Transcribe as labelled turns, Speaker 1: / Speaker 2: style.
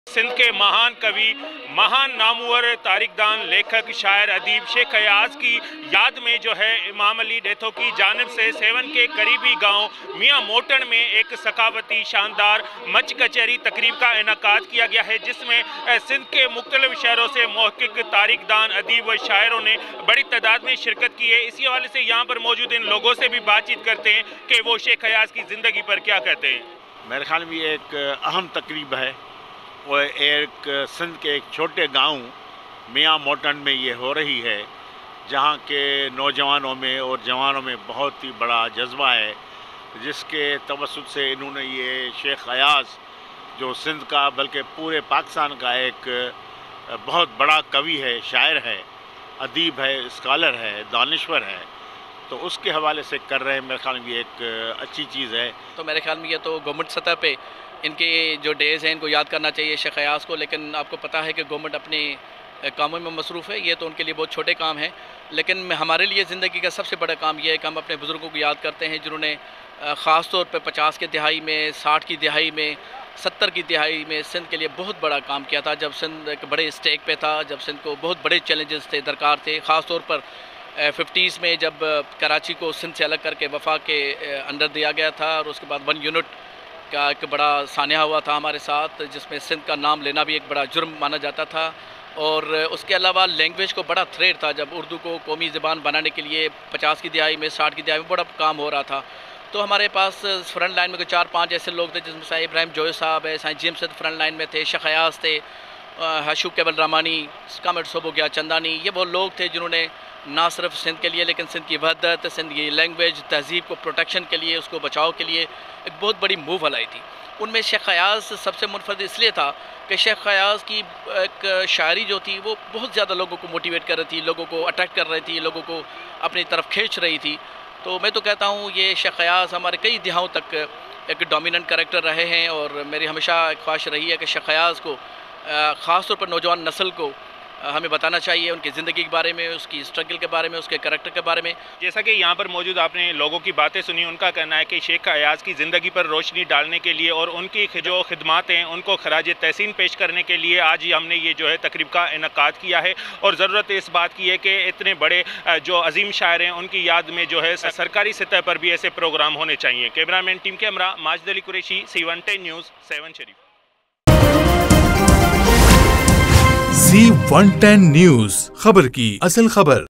Speaker 1: सिंध के महान कवि, महान नामवर तारिकदान, लेखक, शायर, अदीब शेख अयाज की याद में जो है इमाम अली डेथो की जानिब से सेवन के करीबी गांव मियां मोटन में एक सकावती शानदार मंच कचहरी तकरीब का इनेकाद किया गया है, जिसमें सिंध के मुख्तलिफ शहरों से महक़िक़, तारिकदान, अदीब व शायरों ने बड़ी तादाद में शिरकत की है। इसी हवाले से यहाँ पर मौजूद इन लोगों से भी बातचीत करते हैं कि वो शेख अयाज की ज़िंदगी पर क्या कहते हैं।
Speaker 2: मेरे ख्याल में ये एक अहम तकरीब है। वो एक सिंध के एक छोटे गांव मियां मोटन में ये हो रही है, जहां के नौजवानों में और जवानों में बहुत ही बड़ा जज्बा है, जिसके तवस्सुत से इन्होंने ये शेख अयाज जो सिंध का बल्कि पूरे पाकिस्तान का एक बहुत बड़ा कवि है, शायर है, अदीब है, स्कॉलर है, दानिश्वर है, तो उसके हवाले से कर रहे हैं। मेरे ख्याल में ये एक अच्छी चीज़ है।
Speaker 3: तो मेरे ख्याल में ये तो गवर्नमेंट सतह पे इनके जो डेज़ हैं इनको याद करना चाहिए शेख अयाज को, लेकिन आपको पता है कि गवर्नमेंट अपने कामों में मसरूफ़ है। ये तो उनके लिए बहुत छोटे काम हैं, लेकिन हमारे लिए ज़िंदगी का सबसे बड़ा काम ये है कि हम अपने बुज़ुर्गों को याद करते हैं, जिन्होंने ख़ास तौर पे 50 की दिहाई में, 60 की दिहाई में, 70 की दिहाई में सिंध के लिए बहुत बड़ा काम किया था। जब सिंध एक बड़े स्टेक पे था, जब सिंध को बहुत बड़े चैलेंजेस थे, दरकार थे, ख़ास तौर पर 50s में जब कराची को सिंध से अलग करके वफा के अंडर दिया गया था, और उसके बाद 1 यूनिट का एक बड़ा सानिया हुआ था हमारे साथ, जिसमें सिंध का नाम लेना भी एक बड़ा जुर्म माना जाता था। और उसके अलावा लैंग्वेज को बड़ा थ्रेट था, जब उर्दू को कौमी ज़बान बनाने के लिए 50 की दिहाई में, 60 की दिहाई में बड़ा काम हो रहा था। तो हमारे पास फ्रंट लाइन में कोई 4-5 ऐसे लोग थे, जिसमें साईं इब्राहिम जोय साहब है, साईं जेम्स फ्रंट लाइन में थे, शेख अयाज थे, हशूब केवल रामानी, कामिल सोबो गया चंदानी। ये वो लोग थे जिन्होंने ना सिर्फ सिंध के लिए, लेकिन सिंध की वहदत, सिंध की लैंग्वेज, तहज़ीब को प्रोटेक्शन के लिए, उसको बचाव के लिए एक बहुत बड़ी मूव हलाई थी। उनमें शेख अयाज सबसे मुनफरद इसलिए था कि शेख अयाज की एक शायरी जो थी वो बहुत ज़्यादा लोगों को मोटिवेट कर रही थी, लोगों को अट्रैक्ट कर रही थी, लोगों को अपनी तरफ खींच रही थी। तो मैं तो कहता हूँ ये शेख अयाज हमारे कई दिहाओं तक एक डोमिनेंट कैरेक्टर रहे हैं, और मेरी हमेशा ख्वाहिश रही है कि शेख अयाज को ख़ास तौर पर नौजवान नस्ल को हमें बताना चाहिए उनकी ज़िंदगी के बारे में, उसकी स्ट्रगल के बारे में, उसके करैक्टर के बारे में।
Speaker 1: जैसा कि यहाँ पर मौजूद आपने लोगों की बातें सुनी, उनका कहना है कि शेख अयाज की ज़िंदगी पर रोशनी डालने के लिए और उनकी जो खिदमात हैं उनको खराज तहसीन पेश करने के लिए आज ही हमने ये जो है तकरीब का इनेकाद किया है। और ज़रूरत इस बात की है कि इतने बड़े जो अजीम शायर हैं उनकी याद में जो है सरकारी सतह पर भी ऐसे प्रोग्राम होने चाहिए। Cameraman team camera Majid Ali Qureshi, C110 news, 7 शरीफ।
Speaker 4: C110 न्यूज़, खबर की असल खबर।